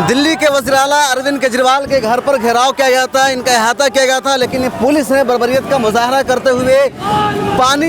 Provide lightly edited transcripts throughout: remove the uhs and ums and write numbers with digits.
दिल्ली के वज़ीर-ए-आला अरविंद केजरीवाल के घर पर घेराव किया गया था, इनका अहाता किया गया था, लेकिन पुलिस ने बर्बरियत का मुजाहरा करते हुए पानी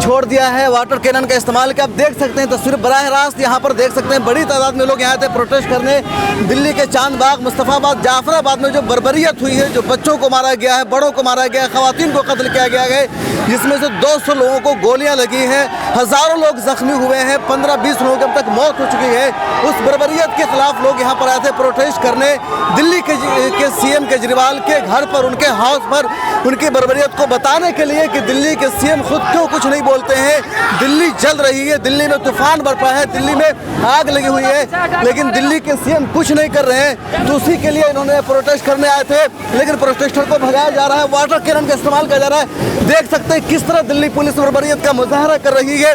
छोड़ दिया है, वाटर कैनन का इस्तेमाल किया। आप देख सकते हैं तस्वीर बराह रास्त यहाँ पर देख सकते हैं, बड़ी तादाद में लोग यहाँ थे प्रोटेस्ट करने। दिल्ली के चांदबाग, मुस्तफ़ाबाद, जाफराबाद में जो बर्बरियत हुई है, जो बच्चों को मारा गया है, बड़ों को मारा गया है, ख़वातीन को कत्ल किया गया है, जिसमें से 200 लोगों को गोलियां लगी हैं, हज़ारों लोग जख्मी हुए हैं, 15-20 लोगों की अब तक मौत हो चुकी है। उस बर्बरियत के खिलाफ लोग यहाँ पर आए थे प्रोटेस्ट करने। दिल्ली के सीएम केजरीवाल के घर पर, उनके हाउस पर उनकी बर्बरियत को बताने के लिए कि दिल्ली के सीएम खुद क्यों कुछ नहीं बोलते हैं। दिल्ली जल रही है, दिल्ली में तूफान बरपा है, दिल्ली में आग लगी हुई है, लेकिन दिल्ली के सीएम कुछ नहीं कर रहे हैं। तो उसी के लिए इन्होंने प्रोटेस्ट करने आए थे, लेकिन प्रोटेस्टर को भगाया जा रहा है, वाटर कैनन का इस्तेमाल किया जा रहा है। देख सकते हैं किस तरह दिल्ली पुलिस बर्बरियत का मुजाहरा कर रही है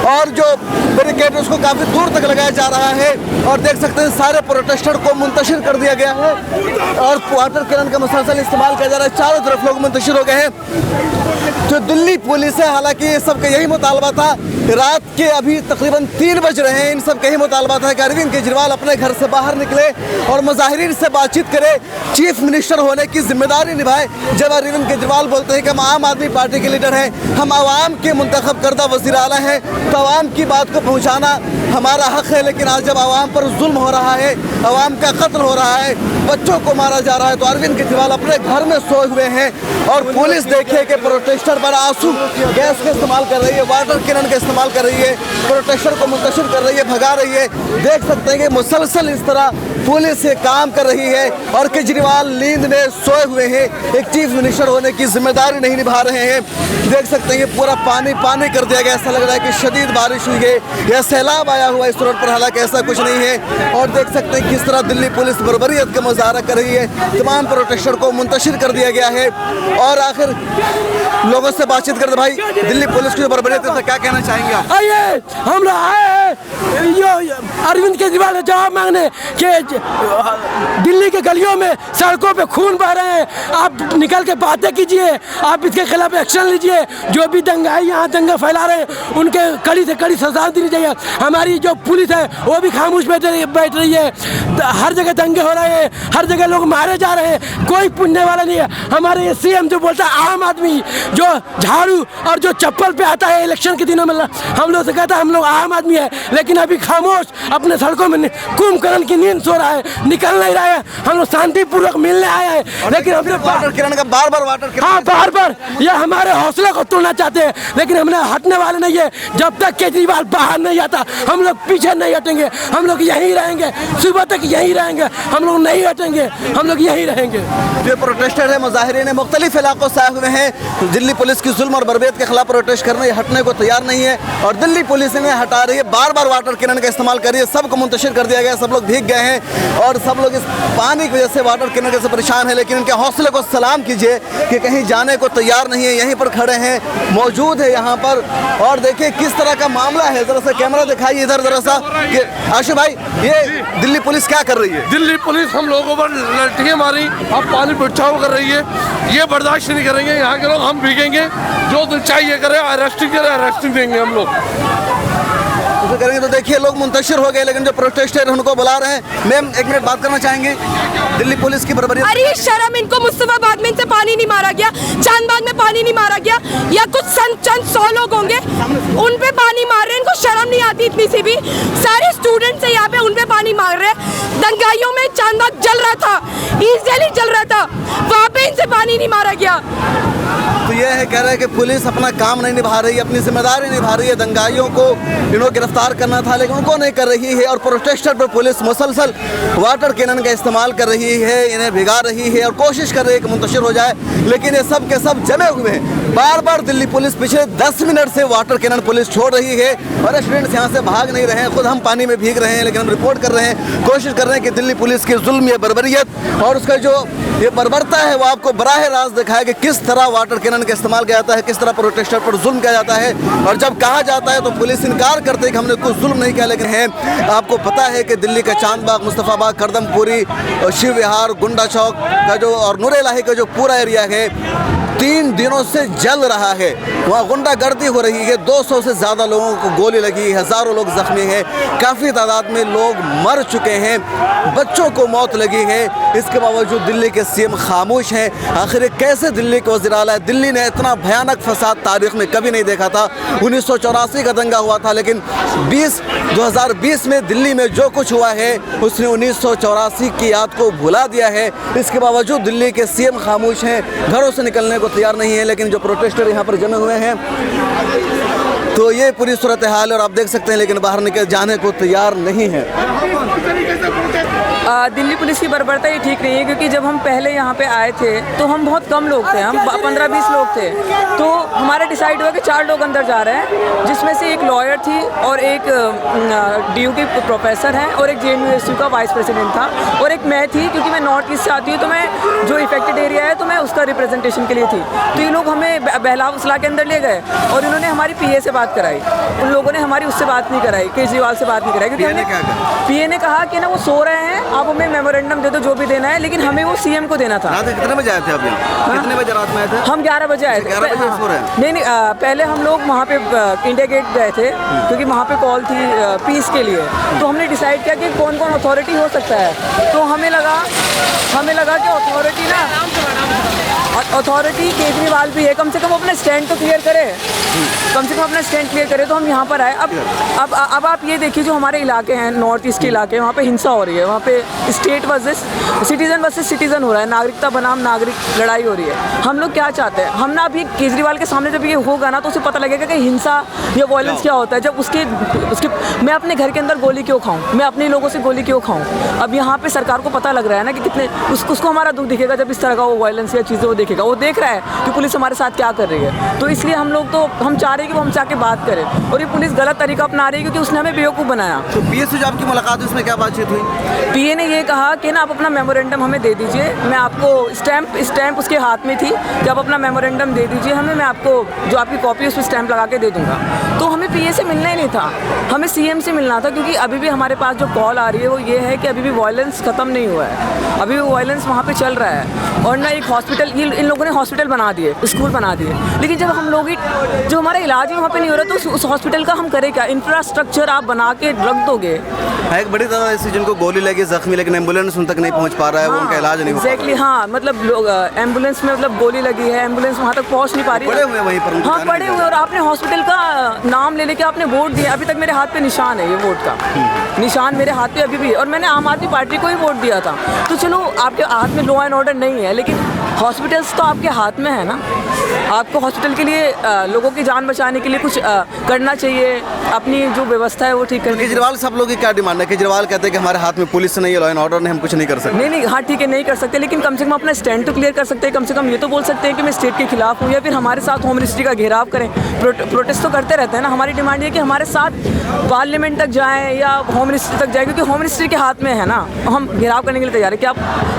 और जो बैरिकेड उसको काफ़ी दूर तक लगाया जा रहा है। और देख सकते हैं सारे प्रोटेस्टर को मुंतशिर कर दिया गया है और वाटर कैनन का मुसलसल इस्तेमाल किया जा रहा है। चारों तरफ लोग मुंतशिर हो गए हैं। जो दिल्ली पुलिस है, हालांकि ये सबका यही मुतालबा था, रात के अभी तकरीबन 3 बज रहे हैं, इन सब का यही मुतालबा था कि अरविंद केजरीवाल अपने घर से बाहर निकले और मुजाहिरीन से बातचीत करे, चीफ मिनिस्टर होने की जिम्मेदारी निभाए। जब अरविंद केजरीवाल बोलते हैं कि हम आम आदमी पार्टी के लीडर हैं, हम आवाम के मुंतखब करदा वज़ीर आला हैं, तो आवाम की बात को पहुँचाना हमारा हक है। लेकिन आज जब आवाम पर जुल्म हो रहा है, आवाम का कत्ल हो रहा है, बच्चों को मारा जा रहा है, तो अरविंद केजरीवाल अपने घर में सोए हुए हैं और पुलिस देखिए कि प्रोटेस्टर पर आंसू गैस का इस्तेमाल कर रही है, वाटर कैनन का इस्तेमाल कर रही है, प्रोटेस्टर को मुंतशिर कर रही है, भगा रही है। देख सकते हैं कि मुसलसल इस तरह पुलिस ये काम कर रही है और केजरीवाल नींद में सोए हुए हैं, एक चीफ मिनिस्टर होने की जिम्मेदारी नहीं निभा रहे हैं। देख सकते हैं पूरा पानी पानी कर दिया गया, ऐसा लग रहा है कि शदीद बारिश हुई है या सैलाब आया हुआ इस रोड पर, हालांकि ऐसा कुछ नहीं है। और देख सकते हैं किस तरह दिल्ली पुलिस बर्बरियत का मुजाहरा कर रही है, तमाम प्रोटेस्टर को मुंतशिर कर दिया गया है। और आखिर लोगों से बातचीत करते, भाई दिल्ली पुलिस की बर्बरियत है, क्या कहना चाहेंगे आप? आइए, हम लोग आए हैं अरविंद केजरीवाल से जवाब मांगने कि दिल्ली के गलियों में, सड़कों पे खून बह रहे हैं, आप निकल के बातें कीजिए, आप इसके खिलाफ एक्शन लीजिए। जो भी दंगाई यहाँ दंगा फैला रहे हैं उनके कड़ी से कड़ी सजा देनी चाहिए। हमारी जो पुलिस है वो भी खामोश बैठ रही है, हर जगह दंगे हो रहे हैं, हर जगह लोग मारे जा रहे हैं, कोई पुण्य वाला नहीं है। हमारे ये सीएम जो बोलता है आम आदमी, जो झाड़ू और जो चप्पल पे आता है इलेक्शन के दिनों में, हम लोग से कहता है हम लोग आम आदमी है, लेकिन अभी खामोश अपने सड़कों में कुंभकर्ण की नींद सो रहा है, निकल नहीं रहा है। हम लोग शांतिपूर्वक मिलने आए हैं, लेकिन हमने वाटर कैनन का बार बार ये हमारे हौसले को तोड़ना चाहते हैं, लेकिन हमने हटने वाले नहीं है। जब तक केजरीवाल बाहर नहीं आता हम लोग पीछे नहीं हटेंगे, हम लोग यहीं रहेंगे, सुबह तक यहीं रहेंगे, हम लोग नहीं हटेंगे, हम लोग यहीं रहेंगे। जो प्रोटेस्टर है, मुजाहिरीन है, मुख्तलिफ इलाकों से आए हुए हैं, दिल्ली पुलिस की जुल्म और बर्बरियत के खिलाफ प्रोटेस्ट करने हटने को तैयार नहीं है और दिल्ली पुलिस इन्हें हटा रही है, बार बार वाटर कैनन का इस्तेमाल कर रही है, सबको मुंतशिर कर दिया गया, सब लोग भीग गए हैं और सब लोग इस पानी की वजह से वाटर कैनन से परेशान है। लेकिन उनके हौसले को सलाम कीजिए कि कहीं जाने को तैयार नहीं है, यहीं पर खड़े हैं, मौजूद है यहाँ पर। और देखिए किस तरह का मामला है, जरा सा कैमरा दिखाइए इधर जरा सा। आशु भाई, ये दिल्ली पुलिस क्या कर रही है? दिल्ली पुलिस हम लोगों पर लठियां मारी, अब पानी बिछाव कर रही है, ये बर्दाश्त नहीं करेंगे। यहाँ के लोग हम भीगेंगे, जो दिल चाहिए करे, अरेस्टिंग करे, अरेस्टिंग देंगे हम लोग करेंगे। तो देखिए लोग मुंतशिर हो गए, लेकिन जो प्रोटेस्टर उनको बुला रहे हैं। मैम एक मिनट बात करना चाहेंगे, दिल्ली पुलिस की बर्बरियत। अरे शर्म, इनको मुस्तफाबाद में इनसे पानी नहीं मारा गया, चांदबाग में पानी नहीं मारा गया, या कुछ चंद 100 लोग होंगे उन पे पानी मार रहे हैं, इनको शर्म नहीं आती इतनी सी भी। सारे स्टूडेंट्स है यहाँ पे, उन पे पानी मार रहे हैं। दंगाइयों में चांदबाग जल रहा था, ईस्ट दिल्ली जल रहा था, वहाँ पे इनसे पानी नहीं मारा गया। तो यह है, कह रहे हैं कि पुलिस अपना काम नहीं निभा रही है, अपनी जिम्मेदारी निभा रही है। दंगाइयों को इन्होंने गिरफ्तार करना था लेकिन उनको नहीं कर रही है और प्रोटेस्टर पर पुलिस मुसलसल वाटर कैनन का इस्तेमाल कर रही है, इन्हें भिगा रही है और कोशिश कर रही है कि मुंतशिर हो जाए, लेकिन ये सब के सब जमे हुए हैं। बार बार दिल्ली पुलिस पिछले 10 मिनट से वाटर कैनन पुलिस छोड़ रही है और स्टूडेंट्स यहाँ से भाग नहीं रहे हैं, खुद हम पानी में भीग रहे हैं, लेकिन हम रिपोर्ट कर रहे हैं, कोशिश कर रहे हैं कि दिल्ली पुलिस की जुल्म या बर्बरियत और उसका जो ये बर्बरता है वो आपको बराह रास्त दिखाया कि किस तरह वाटर कैनन का इस्तेमाल किया जाता है, किस तरह प्रोटेस्टर पर जुल्म किया जाता है। और जब कहा जाता है तो पुलिस इनकार करते हैं कि हमने कुछ जुल्म नहीं किया, लेकिन है आपको पता है कि दिल्ली का चांदबाग, मुस्तफ़ाबाद, करदमपुरी, शिव विहार, गुंडा चौक का जो और नूर इलाही का जो पूरा एरिया है, 3 दिनों से जल रहा है। वहाँ गुंडागर्दी हो रही है, 200 से ज़्यादा लोगों को गोली लगी, हज़ारों लोग जख्मी हैं, काफ़ी तादाद में लोग मर चुके हैं, बच्चों को मौत लगी है। इसके बावजूद दिल्ली के सीएम खामोश हैं। आखिर ये कैसे दिल्ली के वज़ीर आला है? दिल्ली ने इतना भयानक फसाद तारीख़ में कभी नहीं देखा था। 1984 का दंगा हुआ था, लेकिन 2020 में दिल्ली में जो कुछ हुआ है उसने 1984 की याद को भुला दिया है। इसके बावजूद दिल्ली के सीएम खामोश हैं, घरों से निकलने को तैयार नहीं है। लेकिन जो प्रोटेस्टर यहाँ पर जमे हुए हैं, तो ये पूरी सूरत हाल है और आप देख सकते हैं, लेकिन बाहर निकल जाने को तैयार नहीं है। दिल्ली पुलिस की बर्बरता ये ठीक नहीं है, क्योंकि जब हम पहले यहाँ पे आए थे तो हम बहुत कम लोग थे, हम 15-20 लोग थे। तो हमारा डिसाइड हुआ कि 4 लोग अंदर जा रहे हैं, जिसमें से एक लॉयर थी और एक DU की प्रोफेसर हैं और एक JNU का वाइस प्रेसिडेंट था और एक मैं थी, क्योंकि मैं नॉर्थ ईस्ट से आती हूँ। तो मैं जो इफेक्टेड एरिया है तो मैं उसका रिप्रेजेंटेशन के लिए थी। तो ये लोग हमें बहला फुसला के अंदर ले गए और इन्होंने हमारी PA से बात कराई। उन लोगों ने हमारी उससे बात नहीं कराई, केजरीवाल से बात नहीं कराई, क्योंकि PA ने कहा कि ना वो सो रहे हैं, आप हमें मेमोरेंडम दे दो जो भी देना है, लेकिन हमें वो CM को देना था। कितने बजे आए थे आप यहाँ? कितने बजे रात में आए थे? हम 11 बजे आए थे। 11 बजे सो रहे हैं? नहीं, पहले हम लोग वहाँ पे इंडिया गेट गए थे, क्योंकि वहाँ पे कॉल थी पीस के लिए। तो हमने डिसाइड किया कि कौन कौन अथॉरिटी हो सकता है। तो हमें लगा कि अथॉरिटी केजरीवाल भी है, कम से कम अपना स्टैंड तो क्लियर करे, तो हम यहाँ पर आए। अब आप ये देखिए, जो हमारे इलाके हैं नॉर्थ ईस्ट के इलाके, वहाँ पे हिंसा हो रही है, वहाँ पे स्टेट वर्सेस सिटीजन हो रहा है, नागरिकता बनाम नागरिक लड़ाई हो रही है। हम लोग क्या चाहते हैं, हम ना अभी केजरीवाल के सामने जब ये होगा ना तो उसे पता लगेगा कि हिंसा या वायलेंस क्या होता है। जब उसके मैं अपने घर के अंदर गोली क्यों खाऊं, मैं अपने लोगों से गोली क्यों खाऊं। अब यहाँ पे सरकार को पता लग रहा है ना कि कितने उसको हमारा दुख दिखेगा जब इस तरह का वो वायलेंस या चीज़ें वो देखेगा। वो देख रहा है कि पुलिस हमारे साथ क्या कर रही है। तो इसलिए हम चाह रहे हैं कि वो हम जाके बात करें, और ये पुलिस गलत तरीका अपना रही है, क्योंकि उसने हमें बेवकूफ़ बनाया। तो PA से जो आपकी मुलाकात, उसमें क्या बातचीत हुई? PA ने ये कहा कि ना आप अपना मेमोरेंडम हमें दे दीजिए, मैं आपको स्टैंप उसके हाथ में थी कि आप अपना मेमोरेंडम दे दीजिए हमें, मैं आपको जो आपकी कॉपी उस पर स्टैंप लगा के दे दूँगा। तो हमें PA से मिलना ही नहीं था, हमें CM से मिलना था, क्योंकि अभी भी हमारे पास जो कॉल आ रही है वो ये है कि अभी भी वायलेंस ख़त्म नहीं हुआ है, अभी भी वायलेंस वहाँ पे चल रहा है। और ना एक हॉस्पिटल, इन लोगों ने हॉस्पिटल बना दिए, स्कूल बना दिए, लेकिन जब हम लोग जो हमारा इलाज है वहाँ पे नहीं हो रहा, तो उस हॉस्पिटल का हम करें क्या? इंफ्रास्ट्रक्चर आप बना के रख दोगे। एक बड़ी तरह ऐसी जिनको गोली लगी, जख्मी, लेकिन एम्बुलेंस उन तक नहीं पहुँच पा रहा है, वो उनका इलाज नहीं हो पा रहा है। एग्जैक्टली, हाँ, मतलब लोग एम्बुलेंस में मतलब गोली लगी है, एम्बुलेंस वहाँ तक पहुँच नहीं पा रही है, पड़े हुए वहीं पर। हाँ, पड़े हुए। और आपने हॉस्पिटल का नाम ले लेके आपने वोट दिया, अभी तक मेरे हाथ पे निशान है, ये वोट का निशान मेरे हाथ पे अभी भी, और मैंने आम आदमी पार्टी को ही वोट दिया था। तो चलो आपके हाथ में लॉ एंड ऑर्डर नहीं है, लेकिन हॉस्पिटल्स तो आपके हाथ में है ना। आपको हॉस्पिटल के लिए लोगों की जान बचाने के लिए कुछ करना चाहिए, अपनी जो व्यवस्था है वो ठीक करनी। केजरीवाल सब लोगों की क्या डिमांड है? केजरीवाल कहते हैं कि हमारे हाथ में पुलिस नहीं है, लॉ एंड ऑर्डर नहीं, हम कुछ नहीं कर सकते। नहीं, हाँ ठीक है, नहीं कर सकते, लेकिन कम से कम अपना स्टैंड तो क्लियर कर सकते हैं। कम से कम ये तो बोल सकते हैं कि मैं स्टेट के खिलाफ हूँ, या फिर हमारे साथ होम मिनिस्ट्री का घेराव करें। प्रोटेस्ट तो करते रहते हैं ना। हमारी डिमांड ये कि हमारे साथ पार्लियामेंट तक जाएँ या होम मिनिस्ट्री तक जाएँ, क्योंकि होम मिनिस्ट्री के हाथ में है ना, हम घेराव करने के लिए तैयार है। क्या आप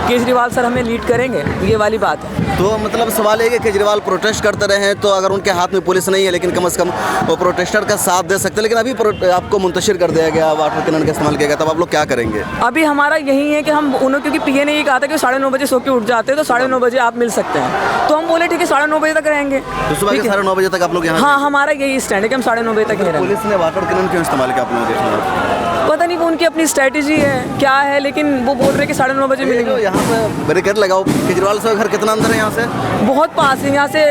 केजरीवाल सर हमें लीड करेंगे? ये वाली बात है। तो मतलब सवाल है कि केजरीवाल प्रोटेस्ट करते रहे हैं, तो अगर उनके हाथ में पुलिस नहीं है, लेकिन कम से कम वो प्रोटेस्टर का साथ दे सकते हैं। लेकिन अभी आपको मुंतशिर कर दिया गया, वाटर कैनन का इस्तेमाल किया गया, तब आप लोग क्या करेंगे? अभी हमारा यही है कि हम उन्होंने, क्योंकि PA ने ये कहा था कि 9:30 बजे सो के उठ जाते हैं, तो 9:30 बजे आप मिल सकते हैं। तो हम बोले ठीक है, 9:30 बजे तक रहेंगे। तो सुबह के 9:30 बजे तक आप लोग यहाँ? हाँ, हमारा यही स्टैंड है कि हम 9:30 बजे तक ही रहेंगे। पुलिस ने वाटर कैनन क्यों इस्तेमाल किया आप लोगों के? पता नहीं, वो उनकी अपनी स्ट्रेटेजी है क्या है, लेकिन वो बोल रहे हैं कि 9:30 बजे मिलेंगे। यहाँ पे बैरिकेड लगाओ। केजरीवाल से घर कितना अंदर है यहाँ से? बहुत पास है, यहाँ से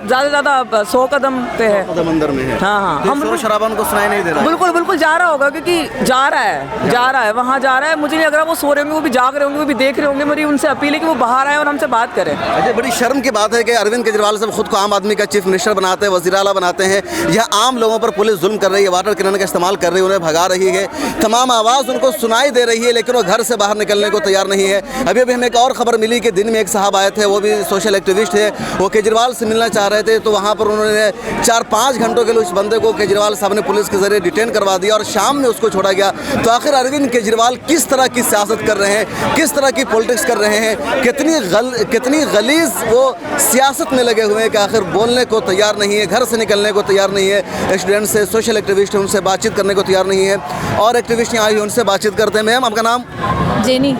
ज़्यादा 100 कदम पे है। कदम अंदर में है। हाँ, हम शोर शराबा उनको सुनाई नहीं दे रहा है। बिल्कुल जा रहा होगा, क्योंकि जा रहा है वहाँ जा रहा है। मुझे नहीं लग रहा वो सो रहे होंगे, वो भी जाग रहे होंगे, वो भी देख रहे होंगे। मेरी उनसे अपील है कि वो बाहर आए और हमसे बात करें। अच्छा, बड़ी शर्म की बात है कि अरविंद केजरीवाल साहब खुद को आम आदमी का चीफ मिनिस्टर बनाते हैं, वज़ीर आला बनाते हैं। यह आम लोगों पर पुलिस जुल्म कर रही है, वाटर कैनन का इस्तेमाल कर रही है, उन्हें भगा रही है, तमाम आवाज़ उनको सुनाई दे रही है, लेकिन वो घर से बाहर निकलने को तैयार नहीं है। अभी हमें एक और खबर मिली कि दिन में एक साहब आए थे, वो भी सोशल एक्टिविस्ट है, वो केजरीवाल से मिलना चाह रहे थे। तो वहाँ पर उन्होंने 4-5 घंटों के लिए उस बंदे को केजरीवाल साहब ने पुलिस के जरिए डिटेन करवा दिया और शाम में उसको छोड़ा गया। तो आखिर अरविंद केजरीवाल किस तरह की सियासत कर रहे हैं, किस तरह की पॉलिटिक्स कर रहे हैं, कितनी गलीज वो सियासत में लगे हुए हैं कि आखिर बोलने को तैयार नहीं है, घर से निकलने को तैयार नहीं है। स्टूडेंट से, सोशल एक्टिविस्ट है, उनसे बातचीत करने को तैयार नहीं है। और एक्टिविस्ट यहाँ आई, उनसे बातचीत करते हैं। मैम, आपका नाम? जेनी।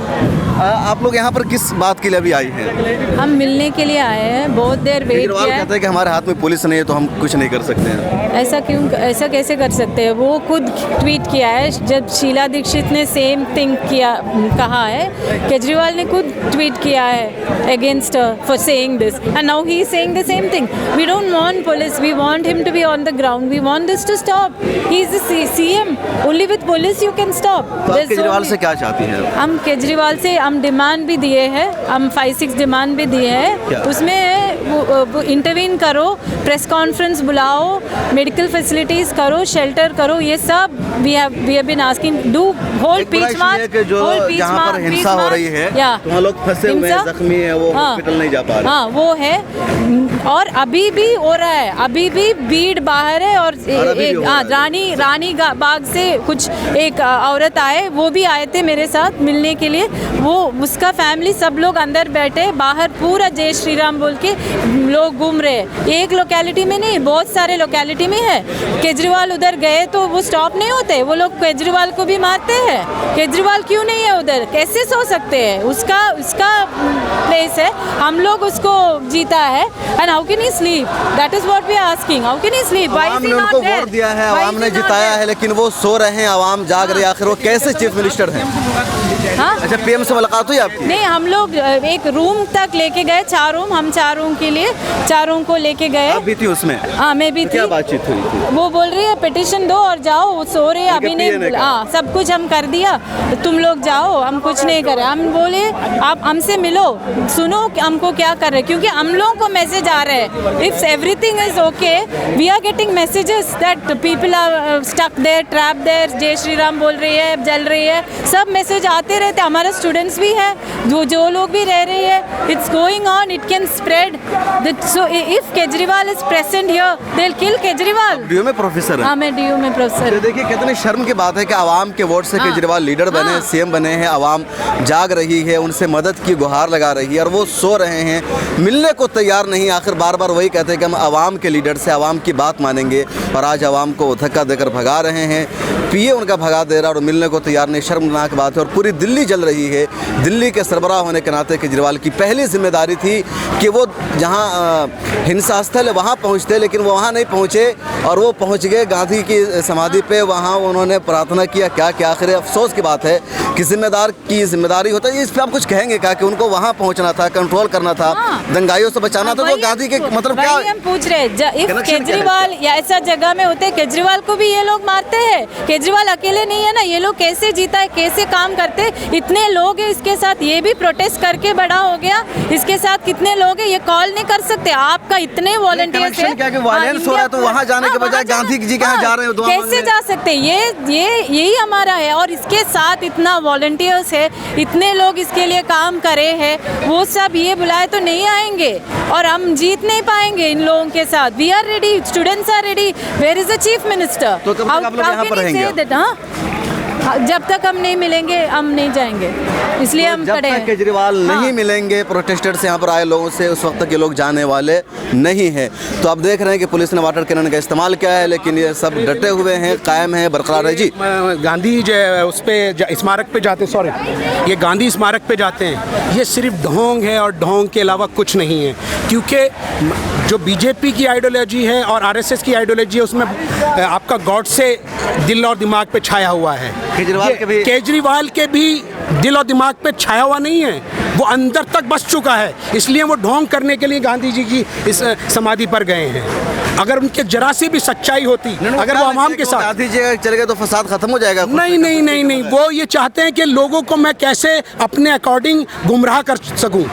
आप लोग यहाँ पर किस बात के लिए अभी आई हैं? हम मिलने के लिए आए हैं, बहुत देर वेट केजरीवाल किया है। कहते हैं कि हमारे हाथ में पुलिस नहीं है तो हम कुछ नहीं कर सकते हैं। ऐसा कैसे कर सकते हैं? वो खुद ट्वीट किया है जब शीला दीक्षित ने सेम थिंग कहा है। केजरीवाल ने खुद ट्वीट किया है against for saying this and now he is saying the same thing. We don't want police, we want him to be on the ground, we want this to stop. He is the CM, only with police you can stop. तो आप केजरीवाल से क्या चाहती हैं? हम केजरीवाल से हम demand भी दिए हैं, हम 5-6 डिमांड भी दिए हैं। उसमें वो इंटरवीन करो, प्रेस कॉन्फ्रेंस बुलाओ, मेडिकल फैसिलिटीज करो, शेल्टर करो, ये सब we have been asking. Do hold peace march, जो जहाँ पर हिंसा हो रही है तो वहाँ लोग फंसे हुए हैं, जख्मी है, वो हॉस्पिटल नहीं जा पा रहे। हाँ वो है, और अभी भी हो रहा है, अभी भी भीड़ बाहर है। और रानी बाग से कुछ एक औरत आए, वो भी आए थे मेरे साथ मिलने के लिए। वो उसका फैमिली सब लोग अंदर बैठे, बाहर पूरा जय श्री राम बोल के लोग घूम रहे हैं। एक लोकेलिटी में नहीं, बहुत सारे लोकेलिटी में है। केजरीवाल उधर गए तो वो स्टॉप नहीं होते, वो लोग केजरीवाल को भी मारते हैं। केजरीवाल क्यों नहीं है उधर? कैसे सो सकते हैं? उसका प्लेस है, हम लोग उसको जीता है। And how can he sleep? That is what we are asking. How can he sleep? आवाम ने उनको वोट दिया है, आवाम ने जिताया है, लेकिन वो सो रहे हैं, आवाम जाग रही है। आखिर वो कैसे चीफ मिनिस्टर हैं? हाँ? अच्छा, पीएम से मुलाकात हुई आपकी? नहीं, हम लोग एक रूम तक लेके गए, 4 रूम, हम 4 रूम के लिए 4 रूम को लेके गए। आप भी थी उसमें? हाँ मैं भी थी। क्या बातचीत हुई थी? वो बोल रही है पिटिशन दो और जाओ, वो सो रहे अभी नहीं। हाँ सब कुछ हम कर दिया, तुम लोग जाओ, हम कुछ नहीं करे। हम बोले आप हमसे मिलो, सुनो कि हमको क्या कर रहे, क्योंकि हम लोगों को मैसेज आ रहे हैं। If everything is okay, we are getting messages that people are stuck there, trap there, जय श्री राम बोल रही है, जल रही है, सब मैसेज आते रहते। हमारे स्टूडेंट्स भी है, जो लोग भी रह रही है, it's going on, it can spread. So if Kejriwal is present here, they will kill Kejriwal. DU में प्रोफेसर है? हाँ मैं डीयू में प्रोफेसर। तो देखिए कितनी शर्म की बात है कि आवाम के वोट से केजरीवाल लीडर बने, सीएम बने हैं, आवाम जाग रही है, उनसे मदद की गुहार लगा रही है, और वो सो रहे हैं, मिलने को तैयार नहीं। आखिर बार बार वही कहते हैं कि हम आवाम के लीडर से आवाम की बात मानेंगे, और आज आवाम को धक्का देकर भगा रहे हैं। पीए उनका भगा दे रहा और मिलने को तैयार नहीं। शर्मनाक बात है। और पूरी दिल्ली जल रही है। दिल्ली के सरबराह होने के नाते केजरीवाल की पहली जिम्मेदारी थी कि वो जहाँ हिंसा स्थल है वहाँ पहुँचते, लेकिन वो वहाँ नहीं पहुँचे, और वो पहुँच गए गांधी की समाधि पे। वहाँ उन्होंने प्रार्थना किया। क्या आखिर अफसोस की बात है कि जिम्मेदार की जिम्मेदारी होता है। इस पर आप कुछ कहेंगे क्या कि उनको वहाँ पहुँचना था, कंट्रोल करना था, दंगाइयों से बचाना था? तो गांधी के मतलब क्या हम पूछ रहे हैं, केजरीवाल या ऐसा जगह में होते, केजरीवाल को भी ये लोग मारते हैं। केजरीवाल अकेले नहीं है ना, ये लोग कैसे जीता है, कैसे काम करते, इतने लोग हैं इसके साथ। ये भी प्रोटेस्ट करके बड़ा हो गया, इसके साथ कितने लोग हैं, ये कॉल नहीं कर सकते। आपका इतने वॉलंटियर्स है, क्या कि वायलेंस हो रहा है तो वहाँ जाने के बजाय गांधी जी के यहाँ जा रहे हो, कैसे जा सकते? यही हमारा है। और इसके साथ इतना वॉलंटियर्स है, इतने लोग इसके लिए काम करे हैं, वो सब ये बुलाए तो नहीं आएंगे, और हम जीत नहीं पाएंगे इन लोगों के साथ। We are ready, students are ready, where is the chief minister? तो कब तक आप लोग यहाँ पर रहेंगे? जब तक हम नहीं मिलेंगे हम नहीं जाएंगे, इसलिए हम जब खड़े तक हैं। केजरीवाल नहीं मिलेंगे प्रोटेस्टर्स यहाँ पर आए लोगों से, उस वक्त तक ये लोग जाने वाले नहीं हैं। तो आप देख रहे हैं कि पुलिस ने वाटर कैनन का इस्तेमाल किया है, लेकिन ये सब डटे हुए हैं, कायम है, बरकरार है। जी, गांधी उस पे स्मारक पे जाते, सॉरी, ये गांधी स्मारक पे जाते हैं, ये सिर्फ ढोंग है, और ढोंग के अलावा कुछ नहीं है। क्योंकि जो बीजेपी की आइडियोलॉजी है और आरएसएस की आइडियोलॉजी है, उसमें आपका गॉड से दिल और दिमाग पे छाया हुआ है। केजरीवाल के भी दिल और दिमाग पे छाया हुआ नहीं है, वो अंदर तक बस चुका है। इसलिए वो ढोंग करने के लिए गांधी जी की इस समाधि पर गए हैं। अगर उनके जरा सी भी सच्चाई होती, अगर वो आवाम के साथ, गांधी जी चले गए तो फसाद खत्म हो जाएगा? नहीं, वो ये चाहते हैं कि लोगों को मैं कैसे अपने अकॉर्डिंग गुमराह कर सकूं।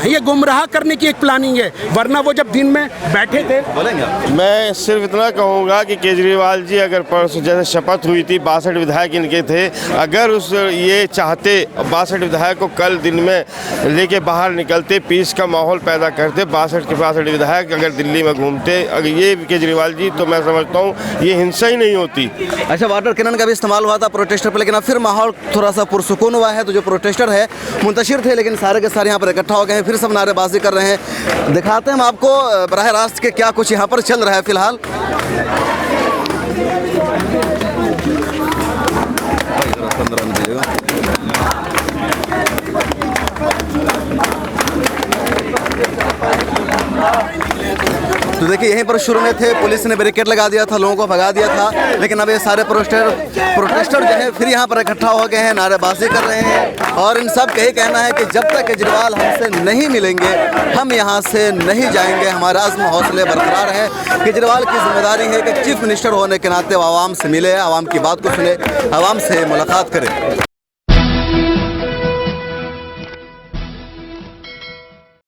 ये गुमराह करने की एक प्लानिंग है, वरना वो जब दिन में बैठे थे। बोलेंगे? मैं सिर्फ इतना कहूँगा कि केजरीवाल जी अगर परसों जैसे शपथ हुई थी, 62 विधायक इनके थे, अगर ये चाहते 62 विधायक को कल दिन में लेके बाहर निकलते, पीस का माहौल पैदा करते, 62 के 62 विधायक अगर दिल्ली में घूमते अगर ये केजरीवाल जी, तो मैं समझता हूँ ये हिंसा ही नहीं होती। अच्छा, वाटर कैनन का भी इस्तेमाल हुआ था प्रोटेस्टर पर, लेकिन अब फिर माहौल थोड़ा सा पुरसुकून हुआ है। तो जो प्रोटेस्टर है मुंतशिर थे, लेकिन सारे के सारे यहाँ पर इकट्ठा हो गए हैं, फिर सब नारेबाजी कर रहे हैं। दिखाते हैं हम आपको बराह रास्त के क्या कुछ यहाँ पर चल रहा है फिलहाल। तो देखिए यहीं पर शुरू में थे, पुलिस ने बैरिकेड लगा दिया था, लोगों को भगा दिया था, लेकिन अब ये सारे प्रोटेस्टर जो है फिर यहाँ पर इकट्ठा हो गए हैं, नारेबाजी कर रहे हैं और इन सब का यही कहना है कि जब तक केजरीवाल हमसे नहीं मिलेंगे हम यहाँ से नहीं जाएंगे। हमारा आज़्म हौसले बरकरार है। केजरीवाल की जिम्मेदारी है कि चीफ मिनिस्टर होने के नाते आवाम से मिले, आवाम की बात को सुने, आवाम से मुलाकात करें।